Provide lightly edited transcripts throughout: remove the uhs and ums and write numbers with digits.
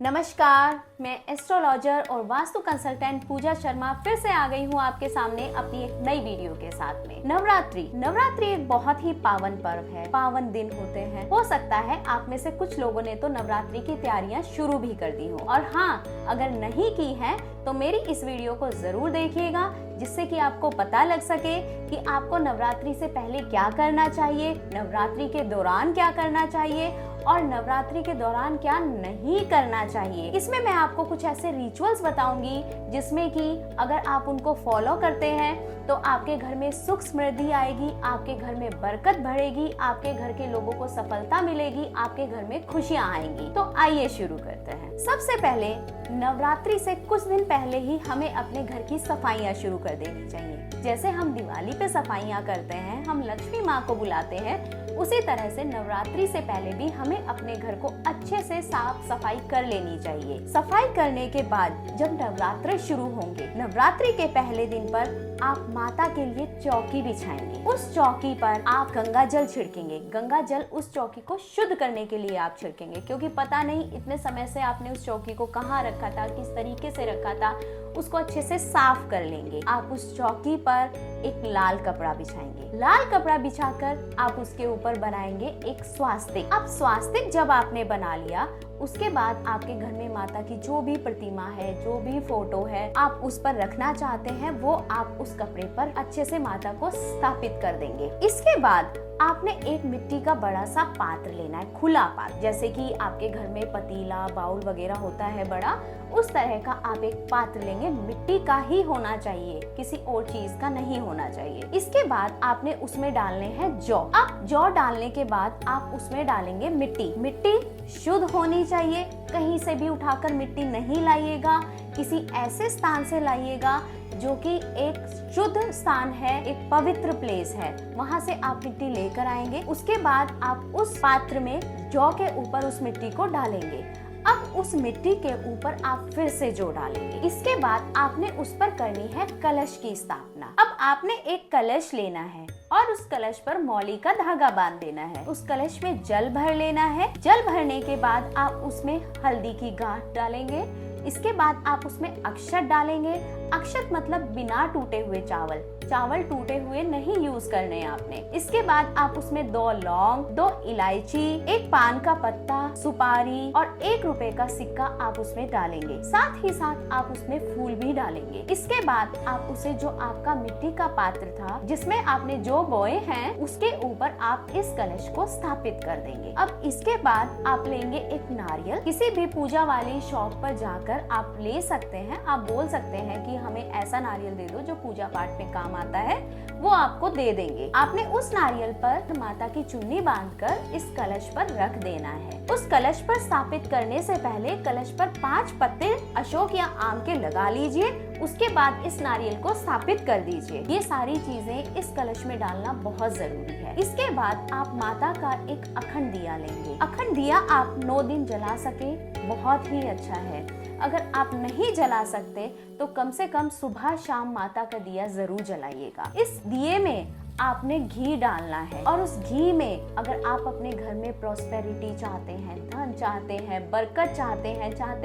नमस्कार, मैं एस्ट्रोलॉजर और वास्तु कंसल्टेंट पूजा शर्मा फिर से आ गई हूँ आपके सामने अपनी एक नई वीडियो के साथ में। नवरात्रि एक बहुत ही पावन पर्व है, पावन दिन होते हैं। हो सकता है आप में से कुछ लोगों ने तो नवरात्रि की तैयारियां शुरू भी कर दी हो, और हाँ, अगर नहीं की है तो मेरी इस वीडियो को जरूर देखिएगा, जिससे कि आपको पता लग सके कि आपको नवरात्रि से पहले क्या करना चाहिए, नवरात्रि के दौरान क्या करना चाहिए और नवरात्रि के दौरान क्या नहीं करना चाहिए। इसमें मैं आपको कुछ ऐसे रिचुअल्स बताऊंगी जिसमें कि अगर आप उनको फॉलो करते हैं तो आपके घर में सुख समृद्धि आएगी, आपके घर में बरकत बढ़ेगी, आपके घर के लोगों को सफलता मिलेगी, आपके घर में खुशियां आएंगी। तो आइए शुरू करते हैं। सबसे पहले नवरात्रि से कुछ दिन पहले ही हमें अपने घर की सफाइयां शुरू कर देनी चाहिए। जैसे हम दिवाली पे सफाइयां करते हैं, हम लक्ष्मी माँ को बुलाते हैं, उसी तरह से नवरात्रि से पहले भी हमें अपने घर को अच्छे से साफ सफाई कर लेनी चाहिए। सफाई करने के बाद जब नवरात्र शुरू होंगे, नवरात्रि के पहले दिन पर आप माता के लिए चौकी बिछाएंगे। उस चौकी पर आप गंगा जल छिड़केंगे। गंगा जल उस चौकी को शुद्ध करने के लिए आप छिड़केंगे, क्योंकि पता नहीं इतने समय से आपने उस चौकी को कहाँ रखा था, किस तरीके से रखा था, उसको अच्छे से साफ कर लेंगे। आप उस चौकी पर एक लाल कपड़ा बिछाएंगे। लाल कपड़ा बिछाकर आप उसके ऊपर बनाएंगे एक स्वास्तिक। अब स्वास्तिक जब आपने बना लिया, उसके बाद आपके घर में माता की जो भी प्रतिमा है, जो भी फोटो है आप उस पर रखना चाहते हैं, वो आप उस कपड़े पर अच्छे से माता को स्थापित कर देंगे। इसके बाद आपने एक मिट्टी का बड़ा सा पात्र लेना है, खुला पात्र। जैसे कि आपके घर में पतीला, बाउल वगैरह होता है बड़ा, उस तरह का आप एक पात्र लेंगे। मिट्टी का ही होना चाहिए, किसी और चीज का नहीं होना चाहिए। इसके बाद आपने उसमें डालने हैं जौ। अब जौ डालने के बाद आप उसमें डालेंगे मिट्टी। मिट्टी शुद्ध होनी चाहिए, कहीं से भी उठाकर मिट्टी नहीं लाइएगा, किसी ऐसे स्थान से लाइएगा जो कि एक शुद्ध स्थान है, एक पवित्र प्लेस है, वहां से आप मिट्टी लेकर आएंगे। उसके बाद आप उस पात्र में जौ के ऊपर उस मिट्टी को डालेंगे। अब उस मिट्टी के ऊपर आप फिर से जौ डालेंगे। इसके बाद आपने उस पर करनी है कलश की स्थापना। अब आपने एक कलश लेना है और उस कलश पर मौली का धागा बांध देना है। उस कलश में जल भर लेना है। जल भरने के बाद आप उसमें हल्दी की गांठ डालेंगे। इसके बाद आप उसमें अक्षत डालेंगे। अक्षत मतलब बिना टूटे हुए चावल। चावल टूटे हुए नहीं यूज करने आपने। इसके बाद आप उसमें 2 लौंग, 2 इलायची, एक पान का पत्ता, सुपारी और 1 रुपए का सिक्का आप उसमें डालेंगे। साथ ही साथ आप उसमें फूल भी डालेंगे। इसके बाद आप उसे, जो आपका मिट्टी का पात्र था जिसमें आपने जो बोए हैं, उसके ऊपर आप इस कलश को स्थापित कर देंगे। अब इसके बाद आप लेंगे एक नारियल। किसी भी पूजा वाली शॉप पर जाकर आप ले सकते हैं। आप बोल सकते हैं कि हमें ऐसा नारियल दे दो जो पूजा पाठ में काम आता है, वो आपको दे देंगे। आपने उस नारियल पर माता की चुन्नी बांधकर इस कलश पर रख देना है। उस कलश पर स्थापित करने से पहले कलश पर 5 पत्ते अशोक या आम के लगा लीजिए। उसके बाद इस नारियल को स्थापित कर दीजिए। ये सारी चीजें इस कलश में डालना बहुत जरूरी है। इसके बाद आप माता का एक अखंड दिया लेंगे। अखंड दिया आप 9 दिन जला सके, बहुत ही अच्छा है। अगर आप नहीं जला सकते तो कम से कम सुबह शाम माता का दिया जरूर जलाइएगा। इस दिए में आपने घी डालना है, और उस घी में अगर आप अपने घर में प्रॉस्पेरिटी चाहते हैं, धन चाहते हैं, बरकत चाहते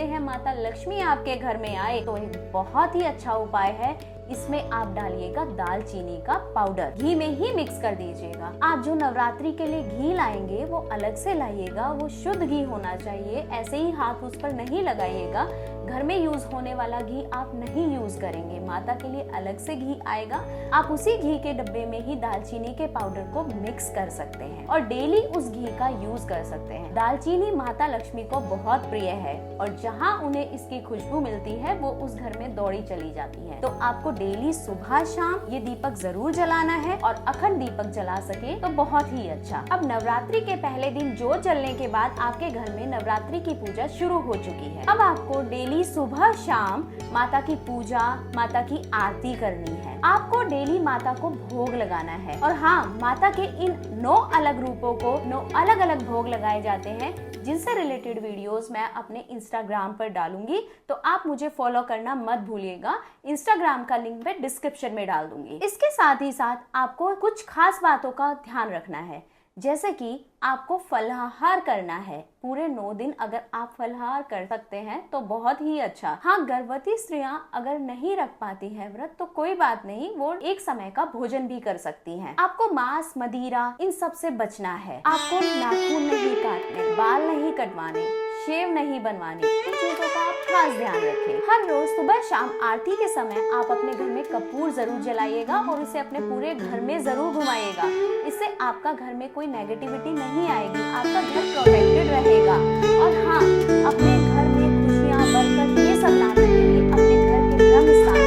हैं माता लक्ष्मी आपके घर में आए, तो एक बहुत ही अच्छा उपाय है, इसमें आप डालिएगा दालचीनी का पाउडर। घी में ही मिक्स कर दीजिएगा। आप जो नवरात्रि के लिए घी लाएंगे वो अलग से लाइएगा, वो शुद्ध घी होना चाहिए। ऐसे ही हाथ उस पर नहीं लगाइएगा। घर में यूज होने वाला घी आप नहीं यूज करेंगे, माता के लिए अलग से घी आएगा। आप उसी घी के डब्बे में ही दालचीनी के पाउडर को मिक्स कर सकते हैं और डेली उस घी का यूज कर सकते हैं। दालचीनी माता लक्ष्मी को बहुत प्रिय है, और जहाँ उन्हें इसकी खुशबू मिलती है वो उस घर में दौड़ी चली जाती है। तो आपको डेली सुबह शाम ये दीपक जरूर जलाना है, और अखंड दीपक जला सके तो बहुत ही अच्छा। अब नवरात्रि के पहले दिन जोत जलने के बाद आपके घर में नवरात्रि की पूजा शुरू हो चुकी है। अब आपको डेली सुबह शाम माता की पूजा, माता की आरती करनी है। आपको डेली माता को भोग लगाना है। और हाँ, माता के इन 9 अलग रूपों को 9 अलग अलग भोग लगाए जाते हैं, जिनसे रिलेटेड वीडियोस मैं अपने इंस्टाग्राम पर डालूंगी, तो आप मुझे फॉलो करना मत भूलिएगा। इंस्टाग्राम का लिंक मैं डिस्क्रिप्शन में डाल दूंगी। इसके साथ ही साथ आपको कुछ खास बातों का ध्यान रखना है। जैसे कि आपको फलाहार करना है। पूरे 9 दिन अगर आप फलाहार कर सकते हैं तो बहुत ही अच्छा। हाँ, गर्भवती स्त्रियां अगर नहीं रख पाती है व्रत तो कोई बात नहीं, वो एक समय का भोजन भी कर सकती हैं। आपको मांस, मदिरा इन सब से बचना है। आपको नाखून नहीं काटने, बाल नहीं कटवाने, शेव नहीं बनवानी, इन चीजों का आप खास ध्यान रखें। हर रोज सुबह शाम आरती के समय आप अपने घर में कपूर जरूर जलाइएगा और इसे अपने पूरे घर में जरूर घुमाइएगा। इससे आपका घर में कोई नेगेटिविटी नहीं आएगी, आपका घर प्रोटेक्टेड रहेगा। और हाँ, अपने घर में खुशियाँ, बरकत ये सब लाने के लिए अपने घर के ब्रह्मस्थान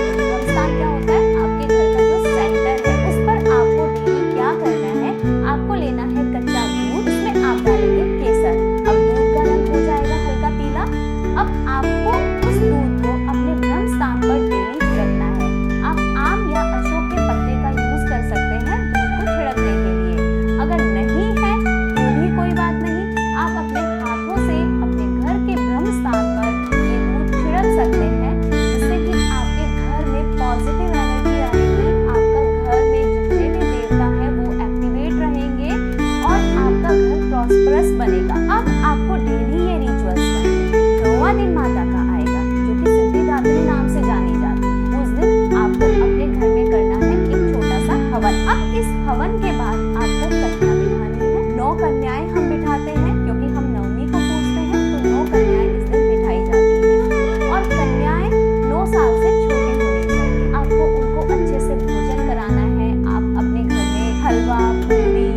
क्या होता है, आपके घर का जो सेंटर है, उस पर आपको डेली क्या करना है, आपको लेना है कच्चा दूध, उसमें आप डालेंगे केसर। अब दूध का रंग हो जाएगा हल्का पीला। अब आपको उस दूध को अपने ब्रह्मस्थान पर डेली छिड़कना है। आप आम या अशोक के पत्ते का यूज कर सकते हैं दूध को छिड़कने के लिए। अगर नहीं है तो भी कोई बात नहीं, आप अपने हाथों से अपने घर के ब्रह्मस्थान पर ये दूध छिड़क सकते हैं, जिससे कि आपके घर में पॉजिटिव एनर्जी आएगी, आपका घर में जितने भी देवता है वो एक्टिवेट रहेंगे और आपका घर प्रॉस्परस बनेगा। अब आपको डेली ये रिचुअल्स करने। 9वां दिन माता का आएगा जो कि सिद्धिदात्री नाम से जानी जाती है। उस दिन आपको अपने घर में करना है एक छोटा सा हवन। अब इस हवन के बाद आपको कन्या बिठानी है। 9 कन्याएं हम बिठाते हैं क्योंकि हम नवमी को पूजते हैं, तो 9 कन्याएं इस दिन बिठाई जाती हैं। और कन्याएं 9 साल से छोटी होनी चाहिए। आपको उनको अच्छे से भोजन कराना है। आप अपने घर में हलवा, पूरी,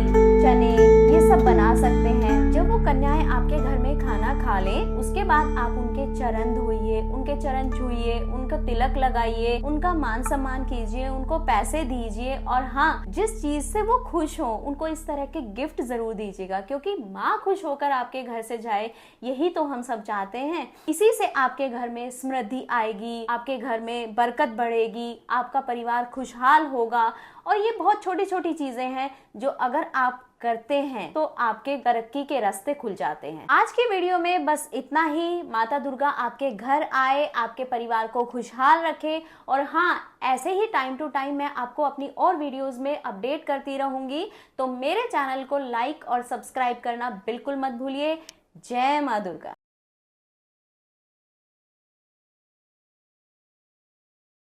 चने ये सब बना सकते हैं। जब वो कन्याएं आपके घर में खाना खा लें, उसके बाद आप उनके चरण धोइए, उनके चरण छुइए, उनका तिलक लगाइए, उनका मान सम्मान कीजिए, उनको पैसे दीजिए। और हाँ, जिस चीज से वो खुश हो उनको इस तरह के गिफ्ट जरूर दीजिएगा, क्योंकि माँ खुश होकर आपके घर से जाए, यही तो हम सब चाहते हैं। इसी से आपके घर में समृद्धि आएगी, आपके घर में बरकत बढ़ेगी, आपका परिवार खुशहाल होगा। और ये बहुत छोटी छोटी चीजें हैं जो अगर आप करते हैं तो आपके तरक्की के रास्ते खुल जाते हैं। आज की वीडियो में बस इतना ही। माता दुर्गा आपके घर आए, आपके परिवार को खुशहाल रखे। और हाँ, ऐसे ही टाइम टू टाइम मैं आपको अपनी और वीडियोस में अपडेट करती रहूंगी, तो मेरे चैनल को लाइक और सब्सक्राइब करना बिल्कुल मत भूलिए। जय मां दुर्गा।